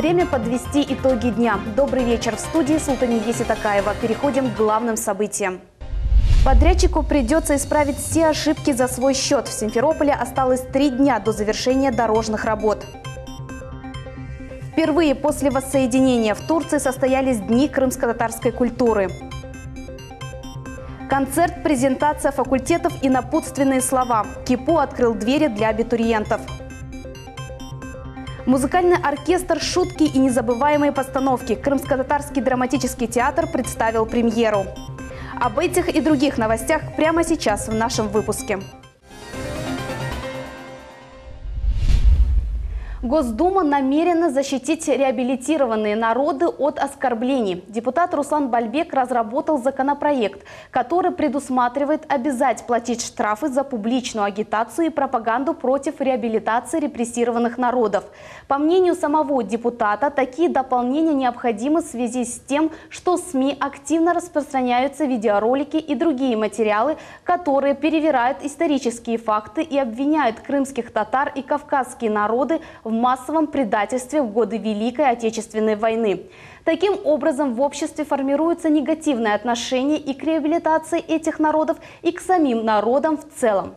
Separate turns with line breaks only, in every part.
Время подвести итоги дня. Добрый вечер. В студии Султанидеси Такаева. Переходим к главным событиям. Подрядчику придется исправить все ошибки за свой счет. В Симферополе осталось 3 дня до завершения дорожных работ. Впервые после воссоединения в Турции состоялись Дни крымско-татарской культуры. Концерт, презентация факультетов и напутственные слова. КИПО открыл двери для абитуриентов. Музыкальный оркестр, шутки и незабываемые постановки. Крымско-татарский драматический театр представил премьеру. Об этих и других новостях прямо сейчас в нашем выпуске. Госдума намерена защитить реабилитированные народы от оскорблений. Депутат Руслан Бальбек разработал законопроект, который предусматривает обязать платить штрафы за публичную агитацию и пропаганду против реабилитации репрессированных народов. По мнению самого депутата, такие дополнения необходимы в связи с тем, что СМИ активно распространяются видеоролики и другие материалы, которые перевирают исторические факты и обвиняют крымских татар и кавказские народы в массовом предательстве в годы Великой Отечественной войны. Таким образом, в обществе формируется негативное отношение и к реабилитации этих народов, и к самим народам в целом.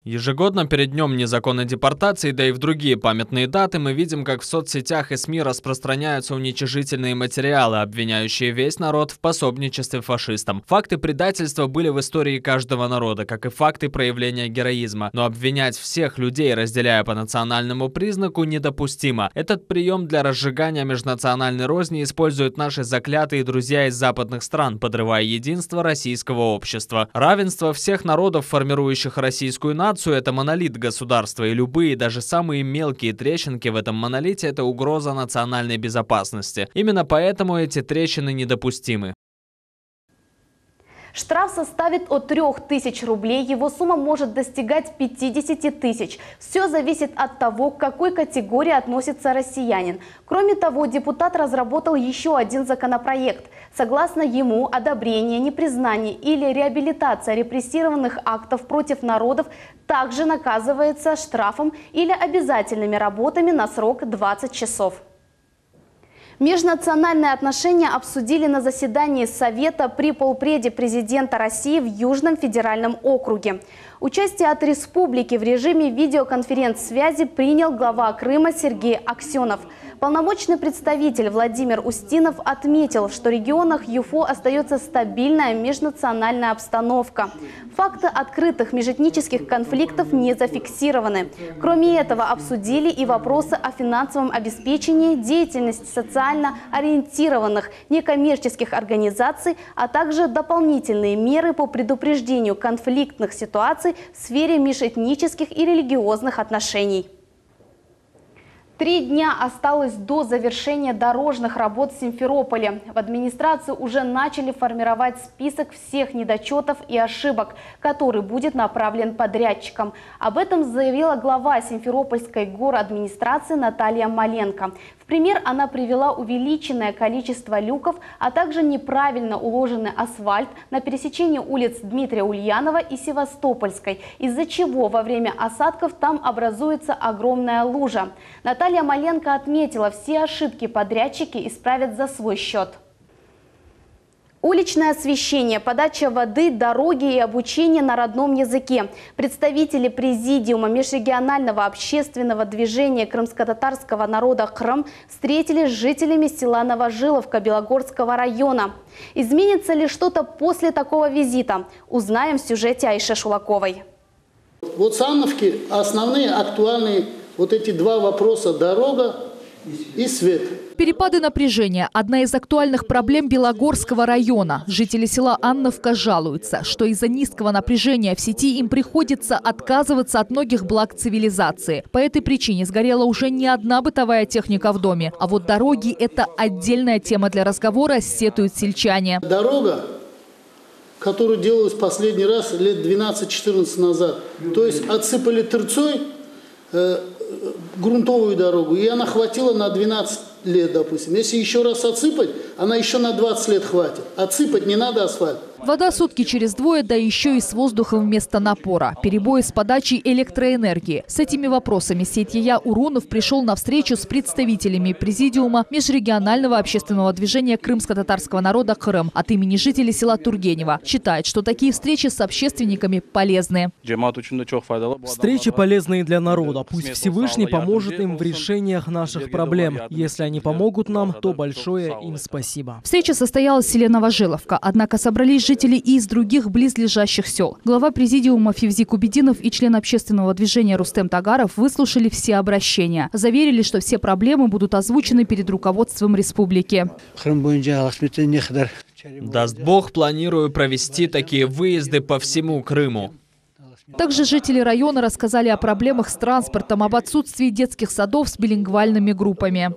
Ежегодно перед Днем незаконной депортации, да и в другие памятные даты, мы видим, как в соцсетях и СМИ распространяются уничижительные материалы, обвиняющие весь народ в пособничестве фашистам. Факты предательства были в истории каждого народа, как и факты проявления героизма. Но обвинять всех людей, разделяя по национальному признаку, недопустимо. Этот прием для разжигания межнациональной розни используют наши заклятые друзья из западных стран, подрывая единство российского общества. Равенство всех народов, формирующих российскую нацию, это монолит государства, и любые, даже самые мелкие трещинки в этом монолите – это угроза национальной безопасности. Именно поэтому эти трещины недопустимы.
Штраф составит от 3000 рублей, его сумма может достигать 50 тысяч. Все зависит от того, к какой категории относится россиянин. Кроме того, депутат разработал еще один законопроект. Согласно ему, одобрение, непризнание или реабилитация репрессированных актов против народов также наказывается штрафом или обязательными работами на срок 20 часов. Межнациональные отношения обсудили на заседании Совета при полпреде президента России в Южном федеральном округе. Участие от республики в режиме видеоконференц-связи принял глава Крыма Сергей Аксенов. Полномочный представитель Владимир Устинов отметил, что в регионах ЮФО остается стабильная межнациональная обстановка. Факты открытых межэтнических конфликтов не зафиксированы. Кроме этого, обсудили и вопросы о финансовом обеспечении, деятельности социально ориентированных некоммерческих организаций, а также дополнительные меры по предупреждению конфликтных ситуаций в сфере межэтнических и религиозных отношений. 3 дня осталось до завершения дорожных работ в Симферополе. В администрации уже начали формировать список всех недочетов и ошибок, который будет направлен подрядчикам. Об этом заявила глава Симферопольской горадминистрации Наталья Маленко. В пример она привела увеличенное количество люков, а также неправильно уложенный асфальт на пересечении улиц Дмитрия Ульянова и Севастопольской, из-за чего во время осадков там образуется огромная лужа. Наталья Маленко отметила, все ошибки подрядчики исправят за свой счет. Уличное освещение, подача воды, дороги и обучение на родном языке. Представители Президиума межрегионального общественного движения крымско-татарского народа Крым встретились с жителями села Новожиловка Белогорского района. Изменится ли что-то после такого визита? Узнаем в сюжете Айши Шулаковой.
Вот с Анновки основные актуальные вот эти 2 вопроса – дорога и свет.
Перепады напряжения – одна из актуальных проблем Белогорского района. Жители села Анновка жалуются, что из-за низкого напряжения в сети им приходится отказываться от многих благ цивилизации. По этой причине сгорела уже не одна бытовая техника в доме. А вот дороги – это отдельная тема для разговора, сетуют сельчане.
Дорога, которую делалась последний раз лет 12-14 назад, то есть отсыпали тырцой грунтовую дорогу, и она хватила на 12 лет, допустим. Если еще раз отсыпать, она еще на 20 лет хватит. Отсыпать не надо асфальт.
Вода сутки через двое, да еще и с воздухом вместо напора. Перебои с подачей электроэнергии. С этими вопросами Сейтья Урунов пришел на встречу с представителями президиума межрегионального общественного движения крымско-татарского народа «Крым» от имени жителей села Тургенева. Считает, что такие встречи с общественниками полезны.
Встречи полезные для народа. Пусть Всевышний поможет им в решениях наших проблем. Если они помогут нам, то большое им спасибо.
Встреча состоялась в селе Новожиловка, однако собрались жители и из других близлежащих сел. Глава президиума Фивзи Кубединов и член общественного движения Рустем Тагаров выслушали все обращения. Заверили, что все проблемы будут озвучены перед руководством республики.
Даст Бог, планирую провести такие выезды по всему Крыму.
Также жители района рассказали о проблемах с транспортом, об отсутствии детских садов с билингвальными группами.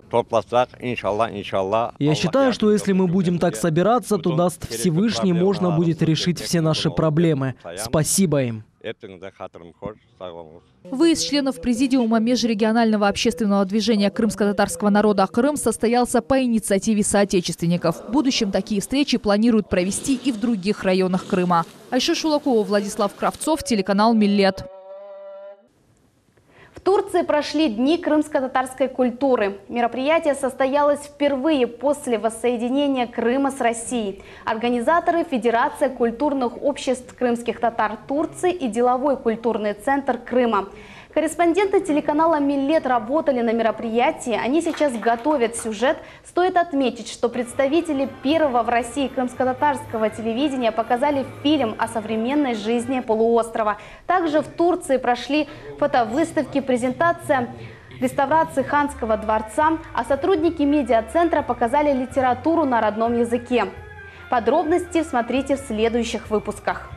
Я считаю, что если мы будем так собираться, то даст Всевышний, можно будет решить все наши проблемы. Спасибо им.
Выезд членов президиума межрегионального общественного движения крымско-татарского народа «Крым» состоялся по инициативе соотечественников. В будущем такие встречи планируют провести и в других районах Крыма. Айша Шулакова, Владислав Кравцов, телеканал «Миллет».
В Турции прошли Дни крымско-татарской культуры. Мероприятие состоялось впервые после воссоединения Крыма с Россией. Организаторы – Федерация культурных обществ крымских татар Турции и Деловой культурный центр Крыма. Корреспонденты телеканала «Миллет» работали на мероприятии. Они сейчас готовят сюжет. Стоит отметить, что представители первого в России крымско-татарского телевидения показали фильм о современной жизни полуострова. Также в Турции прошли фотовыставки, презентация реставрации Ханского дворца, а сотрудники медиацентра показали литературу на родном языке. Подробности смотрите в следующих выпусках.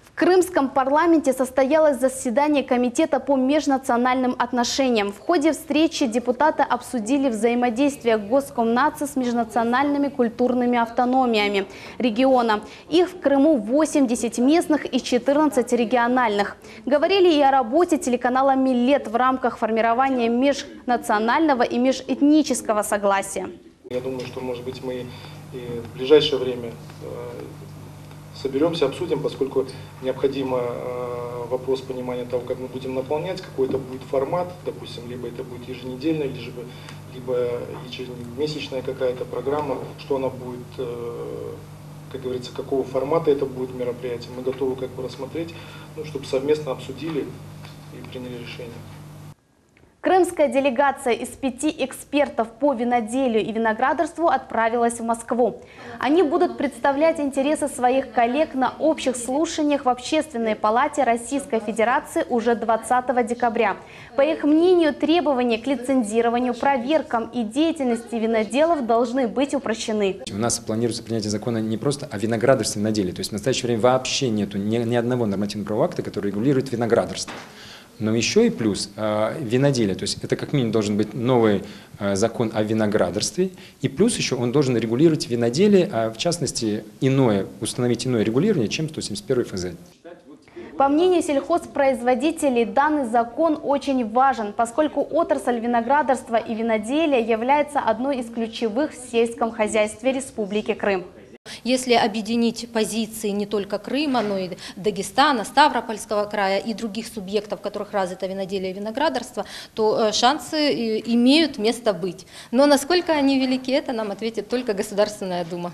В крымском парламенте состоялось заседание Комитета по межнациональным отношениям. В ходе встречи депутаты обсудили взаимодействие Госкомнадзора с межнациональными культурными автономиями региона. Их в Крыму 80 местных и 14 региональных. Говорили и о работе телеканала «Миллет» в рамках формирования межнационального и межэтнического согласия.
Я думаю, что, может быть, мы и в ближайшее время соберемся, обсудим, поскольку необходимо вопрос понимания того, как мы будем наполнять, какой это будет формат, допустим, либо это будет еженедельная, либо ежемесячная какая-то программа, что она будет, как говорится, какого формата это будет мероприятие. Мы готовы рассмотреть, чтобы совместно обсудили и приняли решение.
Крымская делегация из 5 экспертов по виноделию и виноградарству отправилась в Москву. Они будут представлять интересы своих коллег на общих слушаниях в Общественной палате Российской Федерации уже 20 декабря. По их мнению, требования к лицензированию, проверкам и деятельности виноделов должны быть упрощены.
У нас планируется принятие закона не просто о виноградарстве и виноделии. То есть в настоящее время вообще нет ни одного нормативного акта, который регулирует виноградарство. Но еще и плюс виноделие, то есть это как минимум должен быть новый закон о виноградарстве, и плюс еще он должен регулировать виноделие, а в частности установить иное регулирование, чем 171 ФЗ.
По мнению сельхозпроизводителей, данный закон очень важен, поскольку отрасль виноградарства и виноделия является одной из ключевых в сельском хозяйстве Республики Крым.
Если объединить позиции не только Крыма, но и Дагестана, Ставропольского края и других субъектов, в которых развито виноделие и виноградарство, то шансы имеют место быть. Но насколько они велики, это нам ответит только Государственная Дума.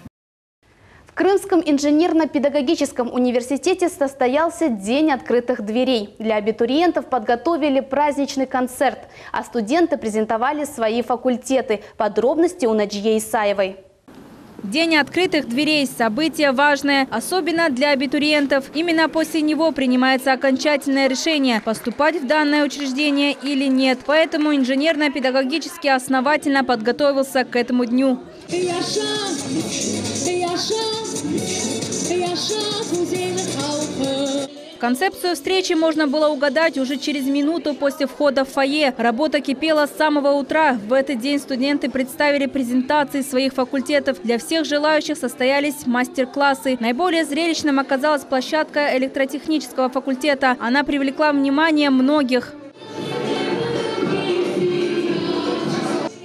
В Крымском инженерно-педагогическом университете состоялся День открытых дверей. Для абитуриентов подготовили праздничный концерт, а студенты презентовали свои факультеты. Подробности у Наджии Исаевой.
День открытых дверей – событие важное, особенно для абитуриентов. Именно после него принимается окончательное решение – поступать в данное учреждение или нет. Поэтому инженерно-педагогически основательно подготовился к этому дню. Концепцию встречи можно было угадать уже через минуту после входа в фойе. Работа кипела с самого утра. В этот день студенты представили презентации своих факультетов. Для всех желающих состоялись мастер-классы. Наиболее зрелищным оказалась площадка электротехнического факультета. Она привлекла внимание многих.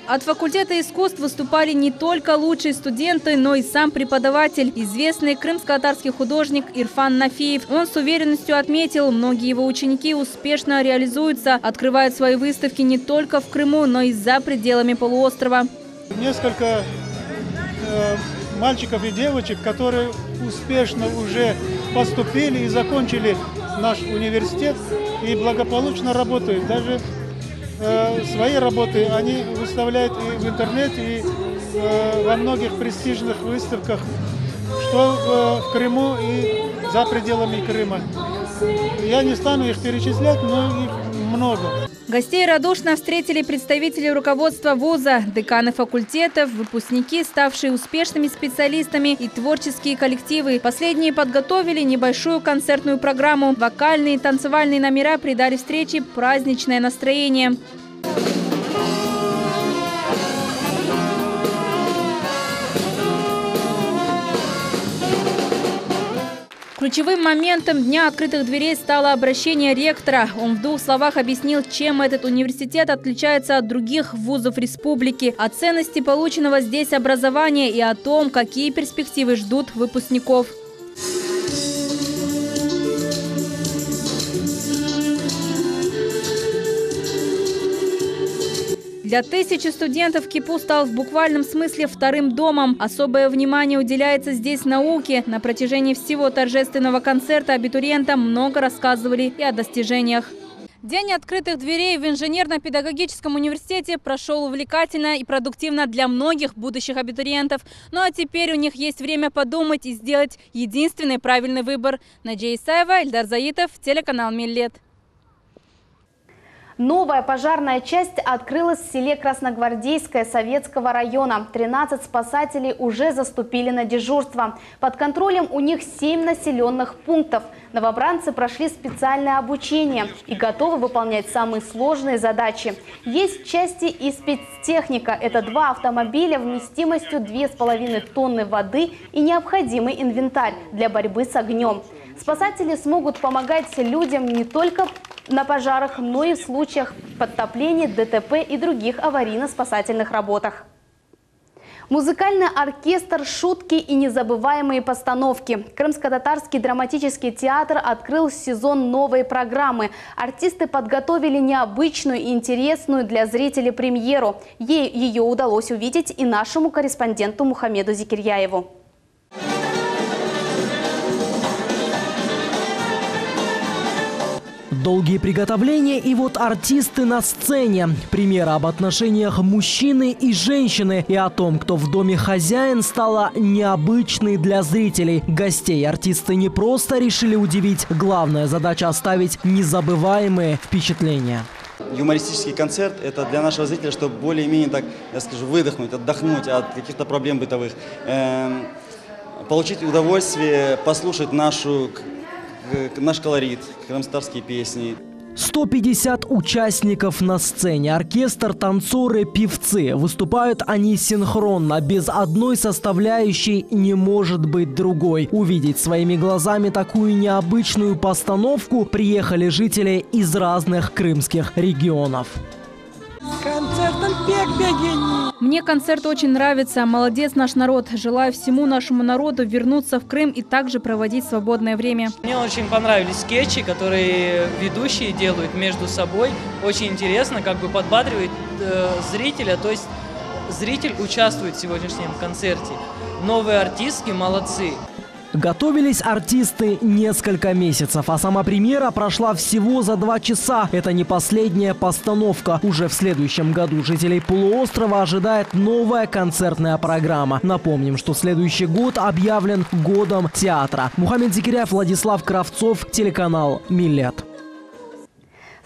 От факультета искусств выступали не только лучшие студенты, но и сам преподаватель, известный крымско-татарский художник Ирфан Нафиев. Он с уверенностью отметил, многие его ученики успешно реализуются, открывают свои выставки не только в Крыму, но и за пределами полуострова.
Несколько мальчиков и девочек, которые успешно уже поступили и закончили наш университет и благополучно работают. Даже свои работы они выставляют и в интернете, и во многих престижных выставках, что в Крыму и за пределами Крыма. Я не стану их перечислять, но их много.
Гостей радушно встретили представители руководства вуза, деканы факультетов, выпускники, ставшие успешными специалистами и творческие коллективы. Последние подготовили небольшую концертную программу. Вокальные и танцевальные номера придали встрече праздничное настроение. Ключевым моментом Дня открытых дверей стало обращение ректора. Он в 2 словах объяснил, чем этот университет отличается от других вузов республики, о ценности полученного здесь образования и о том, какие перспективы ждут выпускников. Для тысячи студентов КИПУ стал в буквальном смысле вторым домом. Особое внимание уделяется здесь науке. На протяжении всего торжественного концерта абитуриентам много рассказывали и о достижениях. День открытых дверей в инженерно-педагогическом университете прошел увлекательно и продуктивно для многих будущих абитуриентов. Ну а теперь у них есть время подумать и сделать единственный правильный выбор. Наджия Исаева, Эльдар Заитов, телеканал Миллет.
Новая пожарная часть открылась в селе Красногвардейское Советского района. 13 спасателей уже заступили на дежурство. Под контролем у них 7 населенных пунктов. Новобранцы прошли специальное обучение и готовы выполнять самые сложные задачи. Есть части и спецтехника. Это 2 автомобиля вместимостью 2,5 тонны воды и необходимый инвентарь для борьбы с огнем. Спасатели смогут помогать людям не только на пожарах, но и в случаях подтоплений, ДТП и других аварийно-спасательных работах. Музыкальный оркестр, шутки и незабываемые постановки. Крымско-татарский драматический театр открыл сезон новой программы. Артисты подготовили необычную и интересную для зрителей премьеру. Ее удалось увидеть и нашему корреспонденту Мухаммеду Зикирьяеву.
Долгие приготовления, и вот артисты на сцене. Примеры об отношениях мужчины и женщины и о том, кто в доме хозяин, стало необычной для зрителей. Гостей артисты не просто решили удивить. Главная задача – оставить незабываемые впечатления.
Юмористический концерт – это для нашего зрителя, чтобы более-менее, так, я скажу, выдохнуть, отдохнуть от каких-то проблем бытовых. Получить удовольствие, послушать наш колорит, крымско-татарские песни.
150 участников на сцене. Оркестр, танцоры, певцы. Выступают они синхронно. Без одной составляющей не может быть другой. Увидеть своими глазами такую необычную постановку приехали жители из разных крымских регионов.
Мне концерт очень нравится. Молодец наш народ. Желаю всему нашему народу вернуться в Крым и также проводить свободное время.
Мне очень понравились скетчи, которые ведущие делают между собой. Очень интересно, как бы подбадривает зрителя. То есть зритель участвует в сегодняшнем концерте. Новые артистки молодцы.
Готовились артисты несколько месяцев, а сама премьера прошла всего за 2 часа. Это не последняя постановка. Уже в следующем году жителей полуострова ожидает новая концертная программа. Напомним, что следующий год объявлен годом театра. Мухаммед Зикирьяев, Владислав Кравцов, телеканал Миллет.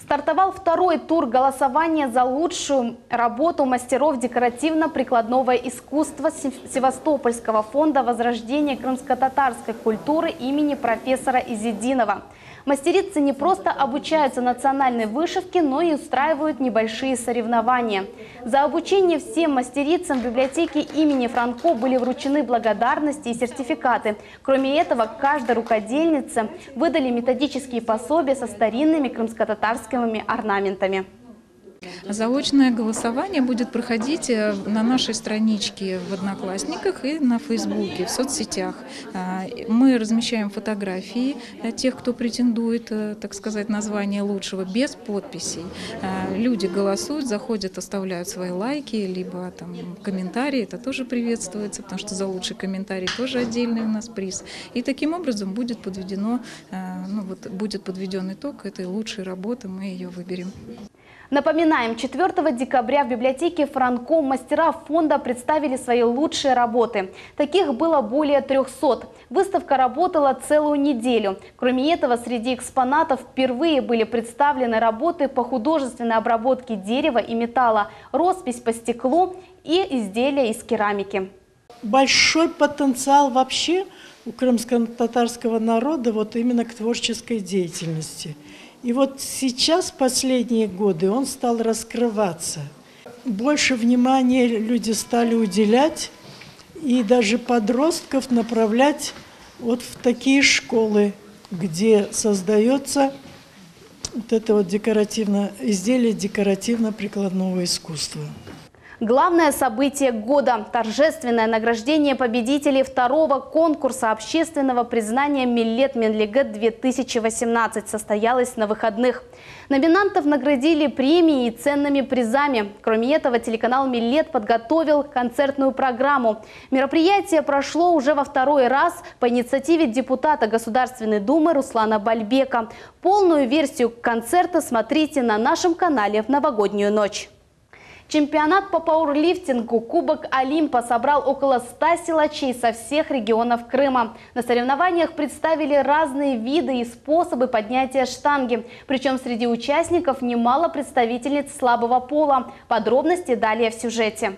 Стартовал 2-й тур голосования за лучшую работу мастеров декоративно-прикладного искусства Севастопольского фонда возрождения крымско-татарской культуры имени профессора Изидинова. Мастерицы не просто обучаются национальной вышивке, но и устраивают небольшие соревнования. За обучение всем мастерицам в библиотеке имени Франко были вручены благодарности и сертификаты. Кроме этого, каждой рукодельнице выдали методические пособия со старинными крымско-татарскими орнаментами.
Заочное голосование будет проходить на нашей страничке в Одноклассниках и на Фейсбуке, в соцсетях. Мы размещаем фотографии тех, кто претендует, так сказать, на звание лучшего, без подписей. Люди голосуют, заходят, оставляют свои лайки, либо там комментарии. Это тоже приветствуется, потому что за лучший комментарий тоже отдельный у нас приз. И таким образом будет подведен итог этой лучшей работы, мы ее выберем.
Напоминаем, 4 декабря в библиотеке Франко мастера фонда представили свои лучшие работы. Таких было более 300. Выставка работала целую неделю. Кроме этого, среди экспонатов впервые были представлены работы по художественной обработке дерева и металла, роспись по стеклу и изделия из керамики.
Большой потенциал вообще у крымско-татарского народа вот именно к творческой деятельности. И вот сейчас, последние годы, он стал раскрываться. Больше внимания люди стали уделять и даже подростков направлять вот в такие школы, где создается вот это вот изделие декоративно-прикладного искусства.
Главное событие года – торжественное награждение победителей второго конкурса общественного признания «Миллет Менлигет-2018» состоялось на выходных. Номинантов наградили премией и ценными призами. Кроме этого, телеканал «Миллет» подготовил концертную программу. Мероприятие прошло уже во второй раз по инициативе депутата Государственной Думы Руслана Бальбека. Полную версию концерта смотрите на нашем канале в новогоднюю ночь. Чемпионат по пауэрлифтингу «Кубок Олимпа» собрал около 100 силачей со всех регионов Крыма. На соревнованиях представили разные виды и способы поднятия штанги. Причем среди участников немало представительниц слабого пола. Подробности далее в сюжете.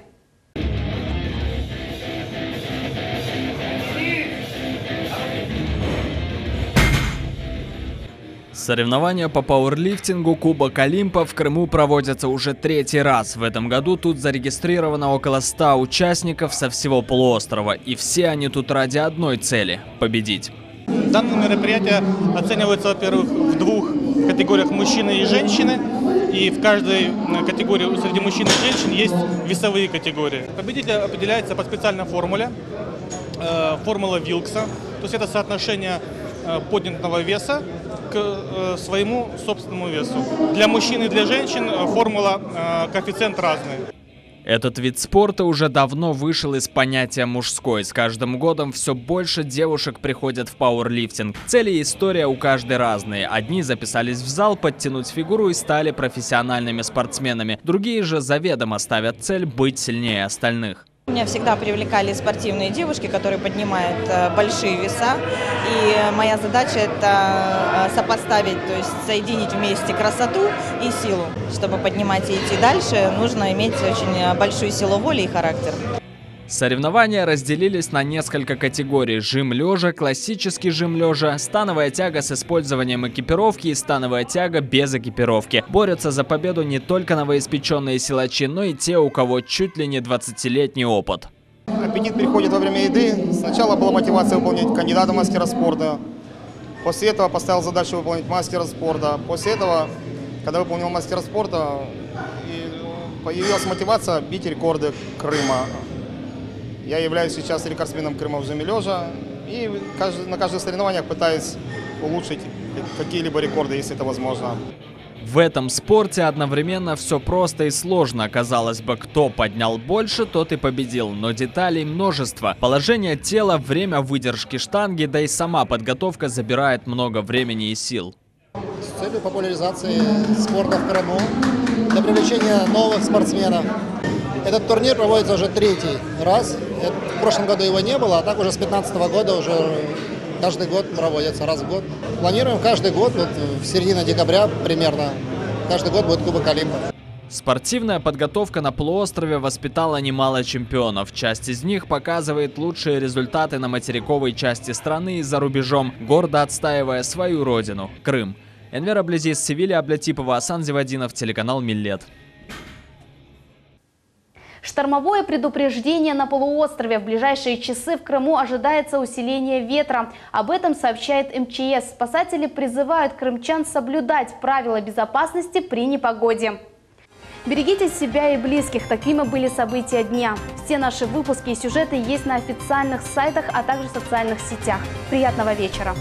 Соревнования по пауэрлифтингу «Кубок Олимпа» в Крыму проводятся уже 3-й раз. В этом году тут зарегистрировано около 100 участников со всего полуострова. И все они тут ради одной цели – победить.
Данное мероприятие оценивается, во-первых, в 2 категориях мужчины и женщины. И в каждой категории среди мужчин и женщин есть весовые категории. Победитель определяется по специальной формуле. Формула Вилкса. То есть это соотношение поднятого веса к своему собственному весу. Для мужчин и для женщин формула, коэффициент разный.
Этот вид спорта уже давно вышел из понятия «мужской». С каждым годом все больше девушек приходят в пауэрлифтинг. Цели и история у каждой разные. Одни записались в зал подтянуть фигуру и стали профессиональными спортсменами. Другие же заведомо ставят цель быть сильнее остальных.
Меня всегда привлекали спортивные девушки, которые поднимают большие веса. И моя задача – это сопоставить, то есть соединить вместе красоту и силу. Чтобы поднимать и идти дальше, нужно иметь очень большую силу воли и характер.
Соревнования разделились на несколько категорий: жим лежа, классический жим лежа, становая тяга с использованием экипировки и становая тяга без экипировки. Борются за победу не только новоиспеченные силачи, но и те, у кого чуть ли не 20-летний опыт.
Аппетит приходит во время еды. Сначала была мотивация выполнять кандидата в мастера спорта. После этого поставил задачу выполнить мастера спорта. После этого, когда выполнил мастера спорта, появилась мотивация бить рекорды Крыма. Я являюсь сейчас рекордсменом Крыма в жиме лежа и на каждых соревнованиях пытаюсь улучшить какие-либо рекорды, если это возможно.
В этом спорте одновременно все просто и сложно. Казалось бы, кто поднял больше, тот и победил. Но деталей множество. Положение тела, время выдержки штанги, да и сама подготовка забирает много времени и сил.
С целью популяризации спорта в Крыму, для привлечения новых спортсменов. Этот турнир проводится уже 3-й раз. В прошлом году его не было, а так уже с 2015 года уже каждый год проводится, раз в год. Планируем каждый год, вот в середине декабря примерно, каждый год будет Кубок Олимпа.
Спортивная подготовка на полуострове воспитала немало чемпионов. Часть из них показывает лучшие результаты на материковой части страны и за рубежом, гордо отстаивая свою родину – Крым. Энвер Аблезис, Севилья Аблатипова, Асан Зевадинов, телеканал «Миллет».
Штормовое предупреждение на полуострове. В ближайшие часы в Крыму ожидается усиление ветра. Об этом сообщает МЧС. Спасатели призывают крымчан соблюдать правила безопасности при непогоде. Берегите себя и близких. Такими были события дня. Все наши выпуски и сюжеты есть на официальных сайтах, а также в социальных сетях. Приятного вечера!